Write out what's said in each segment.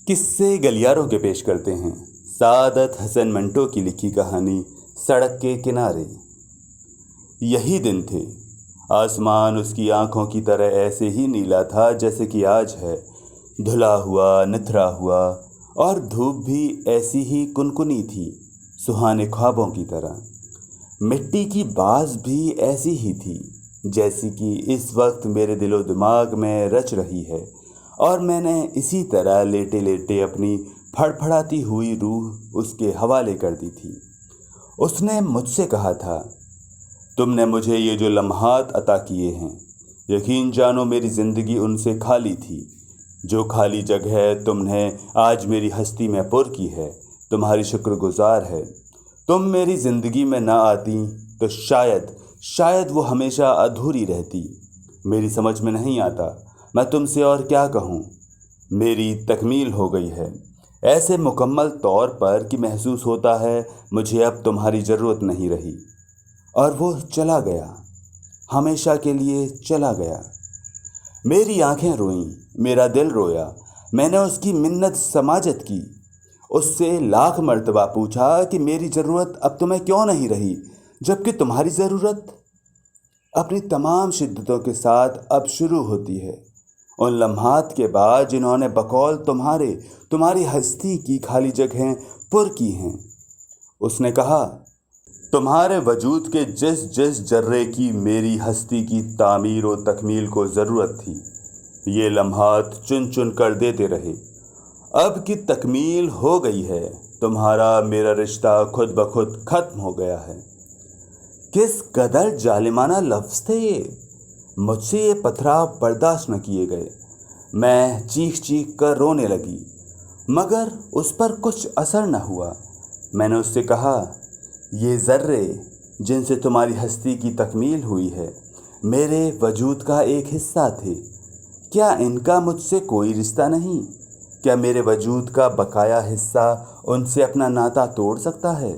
किस्से गलियारों के पेश करते हैं सादत हसन मंटो की लिखी कहानी सड़क के किनारे। यही दिन थे। आसमान उसकी आंखों की तरह ऐसे ही नीला था जैसे कि आज है, धुला हुआ, निथरा हुआ, और धूप भी ऐसी ही कुनकुनी थी, सुहाने ख्वाबों की तरह। मिट्टी की बाज भी ऐसी ही थी जैसी कि इस वक्त मेरे दिलो दिमाग में रच रही है, और मैंने इसी तरह लेटे लेटे अपनी फड़फड़ाती हुई रूह उसके हवाले कर दी थी। उसने मुझसे कहा था, तुमने मुझे ये जो लम्हात अता किए हैं, यकीन जानो मेरी ज़िंदगी उनसे खाली थी। जो खाली जगह तुमने आज मेरी हस्ती में पुर की है, तुम्हारी शुक्रगुजार है। तुम मेरी ज़िंदगी में ना आती तो शायद वो हमेशा अधूरी रहती। मेरी समझ में नहीं आता मैं तुमसे और क्या कहूँ। मेरी तकमील हो गई है ऐसे मुकम्मल तौर पर कि महसूस होता है मुझे अब तुम्हारी ज़रूरत नहीं रही। और वो चला गया, हमेशा के लिए चला गया। मेरी आंखें रोईं, मेरा दिल रोया। मैंने उसकी मिन्नत समाजत की, उससे लाख मर्तबा पूछा कि मेरी ज़रूरत अब तुम्हें क्यों नहीं रही, जबकि तुम्हारी ज़रूरत अपनी तमाम शिद्दतों के साथ अब शुरू होती है। उन लम्हात के बाद जिन्होंने बकौल तुम्हारी हस्ती की खाली जगहें पुर की हैं। उसने कहा, तुम्हारे वजूद के जिस जिस जर्रे की मेरी हस्ती की तामीर व तकमील को ज़रूरत थी, ये लम्हात चुन चुन कर देते रहे। अब की तकमील हो गई है, तुम्हारा मेरा रिश्ता खुद ब खुद ख़त्म हो गया है। किस कदर जालिमाना लफ्ज़ थे ये। मुझसे ये पथराव बर्दाश्त न किए गए। मैं चीख चीख कर रोने लगी, मगर उस पर कुछ असर न हुआ। मैंने उससे कहा, ये ज़र्रे जिनसे तुम्हारी हस्ती की तकमील हुई है, मेरे वजूद का एक हिस्सा थे। क्या इनका मुझसे कोई रिश्ता नहीं? क्या मेरे वजूद का बकाया हिस्सा उनसे अपना नाता तोड़ सकता है?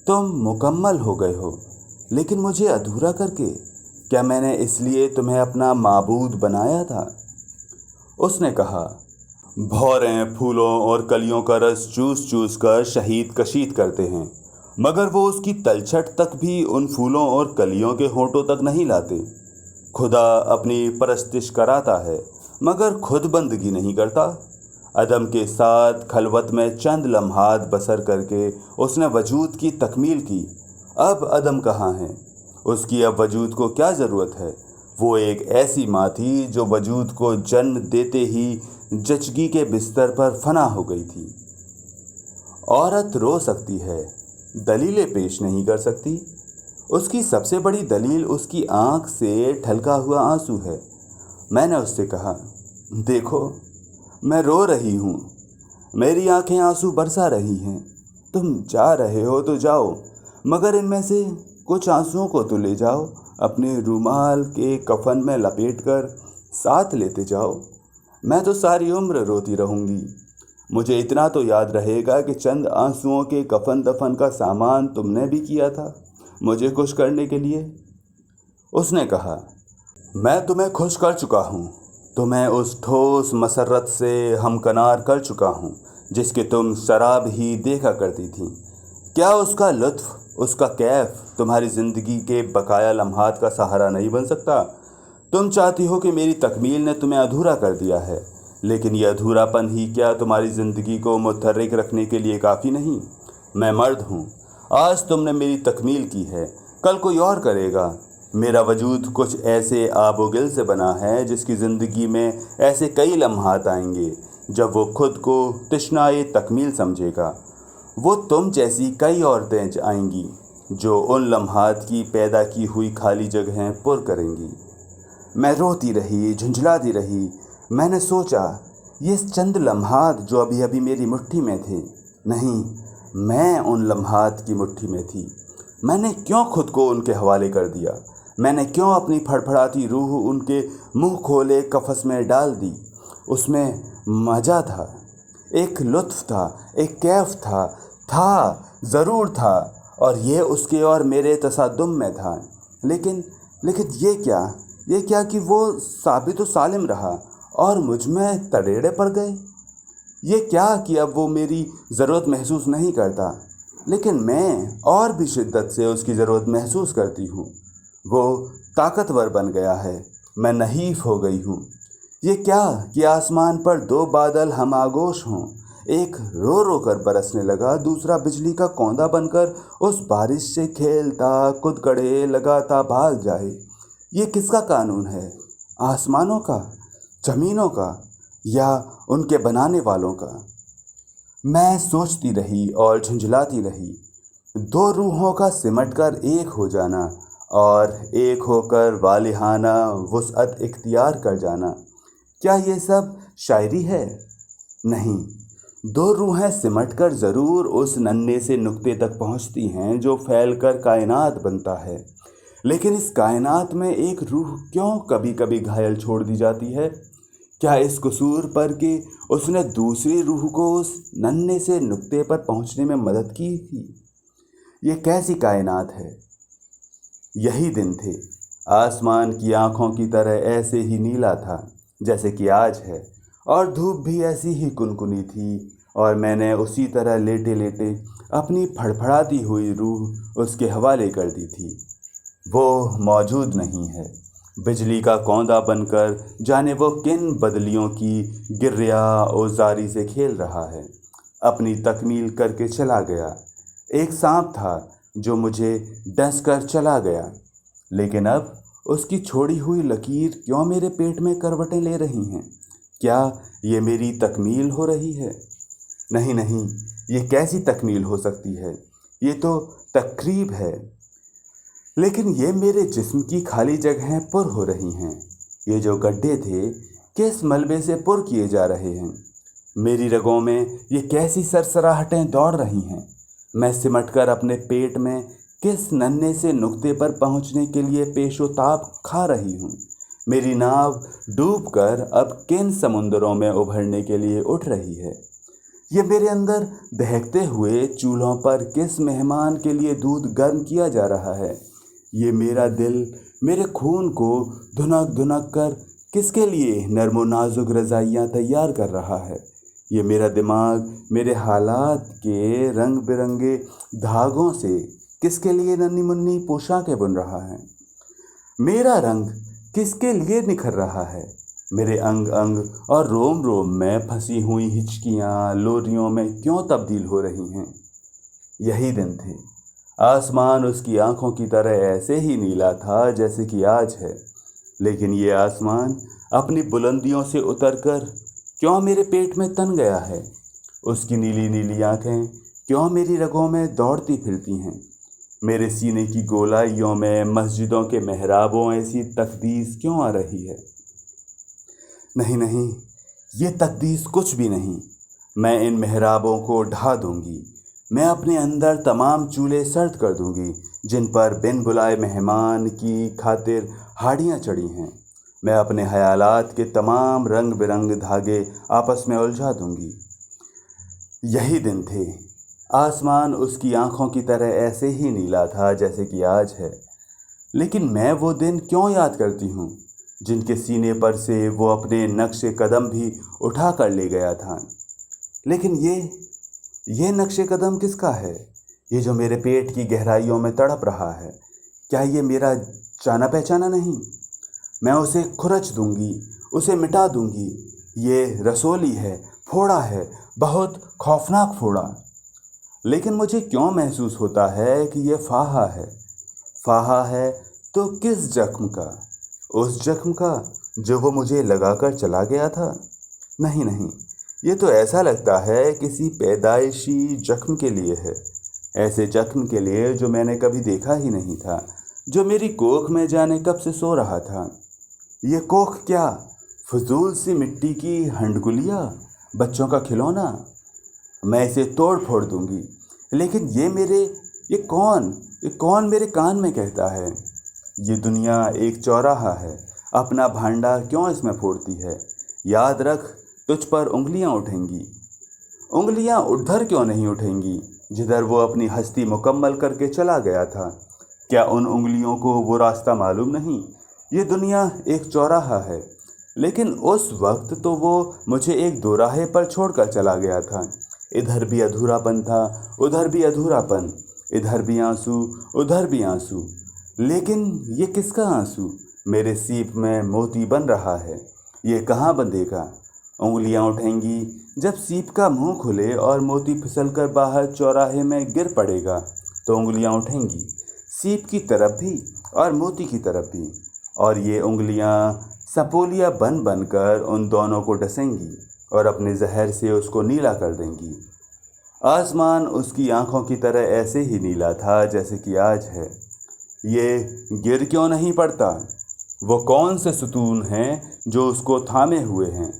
तुम मुकम्मल हो गए हो, लेकिन मुझे अधूरा करके। क्या मैंने इसलिए तुम्हें अपना माबूद बनाया था? उसने कहा, भौरें फूलों और कलियों का रस चूस चूस कर शहीद कशीद करते हैं, मगर वो उसकी तलछट तक भी उन फूलों और कलियों के होंठों तक नहीं लाते। खुदा अपनी परस्तिश कराता है, मगर खुद बंदगी नहीं करता। अदम के साथ खलवत में चंद लम्हात बसर करके उसने वजूद की तकमील की। अब अदम कहाँ है? उसकी अब वजूद को क्या ज़रूरत है? वो एक ऐसी माँ थी जो वजूद को जन्म देते ही जचगी के बिस्तर पर फना हो गई थी। औरत रो सकती है, दलीलें पेश नहीं कर सकती। उसकी सबसे बड़ी दलील उसकी आँख से ढलका हुआ आंसू है। मैंने उससे कहा, देखो मैं रो रही हूँ, मेरी आंखें आंसू बरसा रही हैं। तुम जा रहे हो तो जाओ, मगर इनमें से कुछ आंसुओं को तो ले जाओ, अपने रूमाल के कफन में लपेटकर साथ लेते जाओ। मैं तो सारी उम्र रोती रहूँगी। मुझे इतना तो याद रहेगा कि चंद आंसुओं के कफन दफन का सामान तुमने भी किया था मुझे खुश करने के लिए। उसने कहा, मैं तुम्हें खुश कर चुका हूँ, तुम्हें उस ठोस मसरत से हमकनार कर चुका हूँ जिसके तुम शराब ही देखा करती थी। क्या उसका लुत्फ़, उसका कैफ तुम्हारी ज़िंदगी के बकाया लम्हात का सहारा नहीं बन सकता? तुम चाहती हो कि मेरी तकमील ने तुम्हें अधूरा कर दिया है, लेकिन यह अधूरापन ही क्या तुम्हारी ज़िंदगी को मुतहर्रिक रखने के लिए काफ़ी नहीं? मैं मर्द हूँ, आज तुमने मेरी तकमील की है, कल कोई और करेगा। मेरा वजूद कुछ ऐसे आबोगिल से बना है जिसकी ज़िंदगी में ऐसे कई लम्हात आएंगे जब वो खुद को तिश्नाए तकमील समझेगा। वो तुम जैसी कई औरतें आएंगी जो उन लम्हात की पैदा की हुई खाली जगहें पुर करेंगी। मैं रोती रही, झुंझलाती रही। मैंने सोचा, ये चंद लम्हात जो अभी अभी मेरी मुट्ठी में थे, नहीं, मैं उन लम्हात की मुट्ठी में थी। मैंने क्यों खुद को उनके हवाले कर दिया? मैंने क्यों अपनी फड़फड़ाती रूह उनके मुंह खोले कफस में डाल दी? उसमें मज़ा था, एक लुत्फ़ था, एक कैफ था, ज़रूर था, और ये उसके और मेरे तसादुम में था। लेकिन ये क्या कि वो साबित व सालिम रहा और मुझ में तड़ेड़े पड़ गए। یہ کیا کہ اب وہ میری ضرورت محسوس نہیں کرتا، لیکن میں اور بھی شدت سے اس کی ضرورت محسوس کرتی ہوں۔ وہ طاقتور بن گیا ہے، میں نحیف ہو گئی ہوں۔ یہ کیا کہ آسمان پر دو بادل ہم آغوش ہوں، ایک رو رو کر برسنے لگا، دوسرا بجلی کا کوندا بن کر اس بارش سے کھیلتا کدکڑے لگاتا بھاگ جائے۔ یہ کس کا قانون ہے؟ آسمانوں کا، زمینوں کا، یا ان کے بنانے والوں کا؟ میں سوچتی رہی اور جھنجھلاتی رہی۔ دو روحوں کا سمٹ کر ایک ہو جانا اور ایک ہو کر والہانہ وسعت اختیار کر جانا، کیا یہ سب شاعری ہے؟ نہیں، دو روحیں سمٹ کر ضرور اس ننھے سے نقطے تک پہنچتی ہیں جو پھیل کر کائنات بنتا ہے، لیکن اس کائنات میں ایک روح کیوں کبھی کبھی گھائل چھوڑ دی جاتی ہے؟ کیا اس قصور پر کہ اس نے دوسری روح کو اس ننھے سے نقطے پر پہنچنے میں مدد کی تھی؟ یہ کیسی کائنات ہے؟ یہی دن تھے، آسمان کی آنکھوں کی طرح ایسے ہی نیلا تھا جیسے کہ آج ہے، اور دھوپ بھی ایسی ہی کنکنی تھی، اور میں نے اسی طرح لیٹے لیٹے اپنی پھڑپھڑاتی ہوئی روح اس کے حوالے کر دی تھی۔ وہ موجود نہیں ہے، بجلی کا کوندا بن کر جانے وہ کن بدلیوں کی گریا اوزاری سے کھیل رہا ہے، اپنی تکمیل کر کے چلا گیا۔ ایک سانپ تھا جو مجھے ڈس کر چلا گیا، لیکن اب اس کی چھوڑی ہوئی لکیر کیوں میرے پیٹ میں کروٹیں لے رہی ہیں؟ کیا یہ میری تکمیل ہو رہی ہے؟ نہیں نہیں، یہ کیسی تکمیل ہو سکتی ہے؟ یہ تو تقریب ہے۔ لیکن یہ میرے جسم کی خالی جگہیں پر ہو رہی ہیں۔ یہ جو گڈھے تھے کس ملبے سے پر کیے جا رہے ہیں؟ میری رگوں میں یہ کیسی سرسراہٹیں دوڑ رہی ہیں؟ میں سمٹ کر اپنے پیٹ میں کس ننھے سے نقطے پر پہنچنے کے لیے پیش و تاب کھا رہی ہوں؟ میری ناو ڈوب کر اب کن سمندروں میں ابھرنے کے لیے اٹھ رہی ہے؟ یہ میرے اندر دہکتے ہوئے چولہوں پر کس مہمان کے لیے دودھ گرم کیا جا رہا ہے؟ یہ میرا دل میرے خون کو دھنک دھنک کر کس کے لیے نرم و نازک رضائیاں تیار کر رہا ہے؟ یہ میرا دماغ میرے حالات کے رنگ برنگے دھاگوں سے کس کے لیے ننھی منھی پوشاکیں بن رہا ہے؟ میرا رنگ کس کے لیے نکھر رہا ہے؟ میرے انگ انگ اور روم روم میں پھنسی ہوئی ہچکیاں لوریوں میں کیوں تبدیل ہو رہی ہیں؟ یہی دن تھے، آسمان اس کی آنکھوں کی طرح ایسے ہی نیلا تھا جیسے کہ آج ہے، لیکن یہ آسمان اپنی بلندیوں سے اتر کر کیوں میرے پیٹ میں تن گیا ہے؟ اس کی نیلی نیلی آنکھیں کیوں میری رگوں میں دوڑتی پھرتی ہیں؟ میرے سینے کی گولائیوں میں مسجدوں کے محرابوں ایسی تقدیس کیوں آ رہی ہے؟ نہیں نہیں، یہ تقدیس کچھ بھی نہیں۔ میں ان محرابوں کو ڈھا دوں گی، میں اپنے اندر تمام چولہے سرد کر دوں گی جن پر بن بلائے مہمان کی خاطر ہاڑیاں چڑھی ہیں۔ میں اپنے خیالات کے تمام رنگ برنگ دھاگے آپس میں الجھا دوں گی۔ یہی دن تھے، آسمان اس کی آنکھوں کی طرح ایسے ہی نیلا تھا جیسے کہ آج ہے، لیکن میں وہ دن کیوں یاد کرتی ہوں جن کے سینے پر سے وہ اپنے نقش قدم بھی اٹھا کر لے گیا تھا؟ لیکن یہ نقش قدم کس کا ہے؟ یہ جو میرے پیٹ کی گہرائیوں میں تڑپ رہا ہے، کیا یہ میرا جانا پہچانا نہیں؟ میں اسے کھرچ دوں گی، اسے مٹا دوں گی۔ یہ رسولی ہے، پھوڑا ہے، بہت خوفناک پھوڑا۔ لیکن مجھے کیوں محسوس ہوتا ہے کہ یہ فاہا ہے؟ فاہا ہے تو کس زخم کا؟ اس زخم کا جو وہ مجھے لگا کر چلا گیا تھا؟ نہیں نہیں، یہ تو ایسا لگتا ہے کسی پیدائشی زخم کے لیے ہے، ایسے زخم کے لیے جو میں نے کبھی دیکھا ہی نہیں تھا، جو میری کوکھ میں جانے کب سے سو رہا تھا۔ یہ کوکھ کیا فضول سی مٹی کی ہنڈ گلیا، بچوں کا کھلونا؟ میں اسے توڑ پھوڑ دوں گی، لیکن یہ کون میرے کان میں کہتا ہے؟ یہ دنیا ایک چوراہا ہے، اپنا بھانڈا کیوں اس میں پھوڑتی ہے؟ یاد رکھ، تجھ پر انگلیاں اٹھیں گی۔ انگلیاں ادھر کیوں نہیں اٹھیں گی جدھر وہ اپنی ہستی مکمل کر کے چلا گیا تھا؟ کیا ان انگلیوں کو وہ راستہ معلوم نہیں؟ یہ دنیا ایک چوراہا ہے، लेकिन उस वक्त तो वो मुझे एक दोराहे पर छोड़कर चला गया था। इधर भी अधूरापन था, उधर भी अधूरापन, इधर भी आंसू, उधर भी आंसू। लेकिन ये किसका आंसू? मेरे सीप में मोती बन रहा है, ये कहाँ बंधेगा? उंगलियां उठेंगी जब सीप का मुंह खुले और मोती फिसलकर बाहर चौराहे में गिर पड़ेगा, तो उंगलियां उठेंगी सीप की तरफ भी और मोती की तरफ भी, और ये उंगलियां सपोलिया बन बनकर उन दोनों को डसेंगी और अपने जहर से उसको नीला कर देंगी। आसमान उसकी आंखों की तरह ऐसे ही नीला था जैसे कि आज है। ये गिर क्यों नहीं पड़ता? वो कौन से सुतून हैं जो उसको थामे हुए हैं?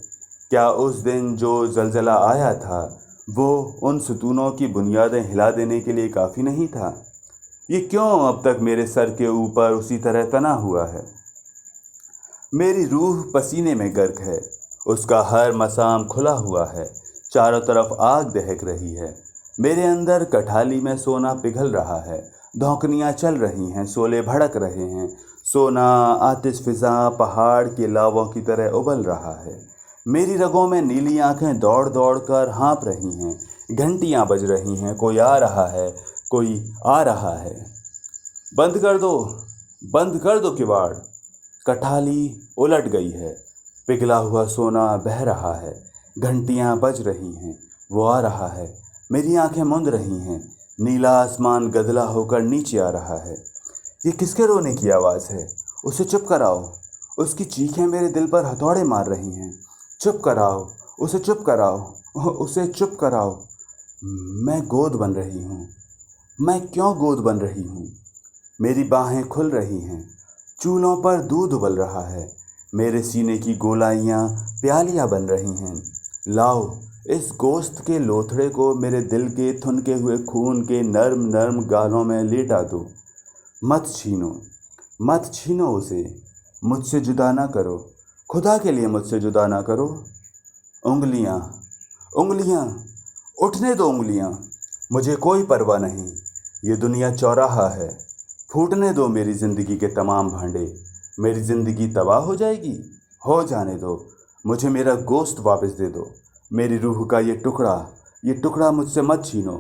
क्या उस दिन जो जलजला आया था वो उन सुतूनों की बुनियादें हिला देने के लिए काफ़ी नहीं था? ये क्यों अब तक मेरे सर के ऊपर उसी तरह तना हुआ है? मेरी रूह पसीने में गर्क है, उसका हर मसाम खुला हुआ है, चारों तरफ आग दहक रही है। मेरे अंदर कठाली में सोना पिघल रहा है, धौंकनियाँ चल रही हैं, शोले भड़क रहे हैं। सोना आतिश फिजा पहाड़ के लावों की तरह उबल रहा है। मेरी रगों में नीली आंखें दौड़ दौड़ कर हाँप रही हैं, घंटियाँ बज रही हैं, कोई आ रहा है, कोई आ रहा है। बंद कर दो, बंद कर दो किवाड़। कठाली उलट गई है, पिघला हुआ सोना बह रहा है, घंटियाँ बज रही हैं, वो आ रहा है। मेरी आंखें मूंद रही हैं, नीला आसमान गदला होकर नीचे आ रहा है। ये किसके रोने की आवाज़ है? उसे चुप कराओ, उसकी चीखें मेरे दिल पर हथौड़े मार रही हैं। चुप कराओ, उसे चुप कराओ, उसे चुप कराओ। मैं गोद बन रही हूँ, मैं क्यों गोद बन रही हूँ? मेरी बाहें खुल रही हैं, चूल्हों पर दूध उबल रहा है, मेरे सीने की गोलाइयाँ प्यालियाँ बन रही हैं। लाओ इस गोश्त के लोथड़े को मेरे दिल के थुनके हुए खून के नर्म नर्म गालों में लेटा दो। मत छीनो, मत छीनो उसे, मुझसे जुदा ना करो, खुदा के लिए मुझसे जुदा ना करो। उंगलियाँ, उंगलियाँ, उठने दो उंगलियाँ, मुझे कोई परवाह नहीं, ये दुनिया चौराहा है। फूटने दो मेरी ज़िंदगी के तमाम भांडे। मेरी ज़िंदगी तबाह हो जाएगी, हो जाने दो, मुझे मेरा गोश्त वापस दे दो। मेरी रूह का ये टुकड़ा मुझसे मत छीनो।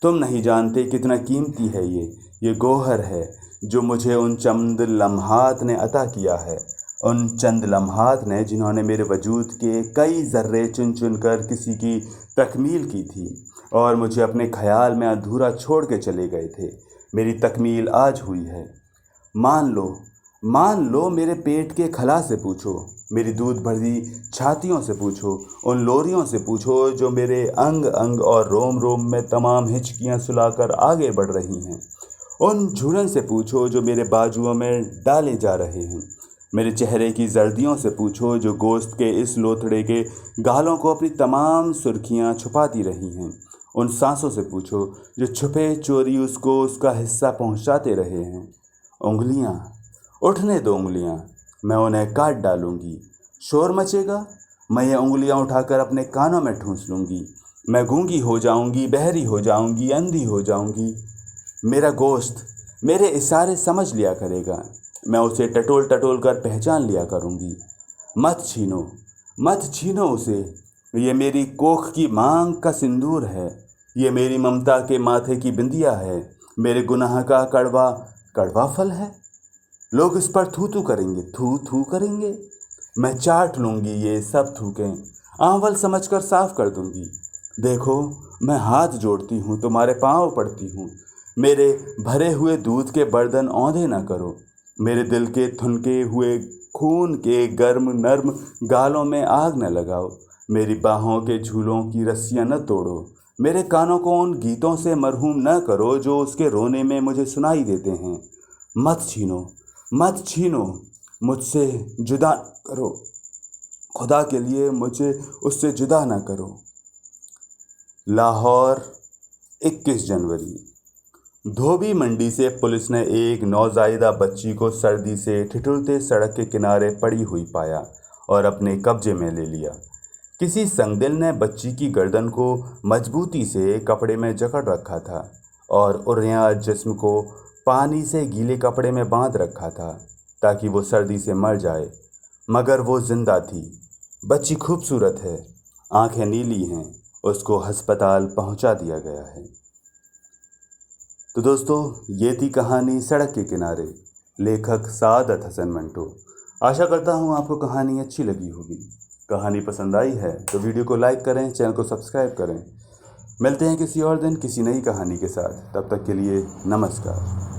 तुम नहीं जानते कितना कीमती है ये गौहर है जो मुझे उन चंद लम्हात ने अता किया है, उन चंद लम्हात ने जिन्होंने मेरे वजूद के कई ज़र्रे चुन चुन कर किसी की तकमील की थी और मुझे अपने ख्याल में अधूरा छोड़ के चले गए थे। मेरी तकमील आज हुई है। मान लो मेरे पेट के खला से पूछो, मेरी दूध भरी छातियों से पूछो, उन लोरियों से पूछो जो मेरे अंग अंग और रोम रोम में तमाम हिचकियां सुलाकर आगे बढ़ रही हैं। उन झूलन से पूछो जो मेरे बाजुओं में डाले जा रहे हैं। मेरे चेहरे की जर्दियों से पूछो जो गोश्त के इस लोथड़े के गालों को अपनी तमाम सुर्खियां छुपाती रही हैं। उन सांसों से पूछो जो छुपे चोरी उसको उसका हिस्सा पहुंचाते रहे हैं। उंगलियां, उठने दो उंगलियां, मैं उन्हें काट डालूंगी। शोर मचेगा, मैं ये उंगलियां उठाकर अपने कानों में ठूंस लूँगी। मैं गूंगी हो जाऊंगी, बहरी हो जाऊंगी, अंधी हो जाऊंगी। मेरा गोश्त मेरे इशारे समझ लिया करेगा, मैं उसे टटोल टटोल कर पहचान लिया करूंगी। मत छीनो, मत छीनो उसे, ये मेरी कोख की मांग का सिंदूर है, ये मेरी ममता के माथे की बिंदिया है, मेरे गुनाह का कड़वा कड़वा फल है। लोग इस पर थू थू करेंगे, थू थू करेंगे। मैं चाट लूँगी ये सब थूकें, आंवल समझकर साफ कर दूँगी। देखो मैं हाथ जोड़ती हूँ, तुम्हारे पाँव पड़ती हूँ। मेरे भरे हुए दूध के बर्तन औंधे ना करो, मेरे दिल के थुनके हुए खून के गर्म नर्म गालों में आग न लगाओ। मेरी बाहों के झूलों की रस्सियाँ न तोड़ो, मेरे कानों को उन गीतों से मरहूम न करो जो उसके रोने में मुझे सुनाई देते हैं। मत छीनो, मत छीनो, मुझसे जुदा करो, खुदा के लिए मुझे उससे जुदा ना करो। लाहौर, 21 जनवरी। धोबी मंडी से पुलिस ने एक नौजायदा बच्ची को सर्दी से ठिठुरते सड़क के किनारे पड़ी हुई पाया और अपने कब्जे में ले लिया। किसी संगदिल ने बच्ची की गर्दन को मजबूती से कपड़े में जकड़ रखा था और उर्या जिस्म को पानी से गीले कपड़े में बांध रखा था ताकि वो सर्दी से मर जाए। मगर वो जिंदा थी। बच्ची खूबसूरत है, आंखें नीली हैं, उसको अस्पताल पहुंचा दिया गया है। तो दोस्तों, ये थी कहानी सड़क के किनारे, लेखक सादत हसन मंटो। आशा करता हूँ आपको कहानी अच्छी लगी होगी। कहानी पसंद आई है तो वीडियो को लाइक करें, चैनल को सब्सक्राइब करें। मिलते हैं किसी और दिन किसी नई कहानी के साथ। तब तक के लिए नमस्कार।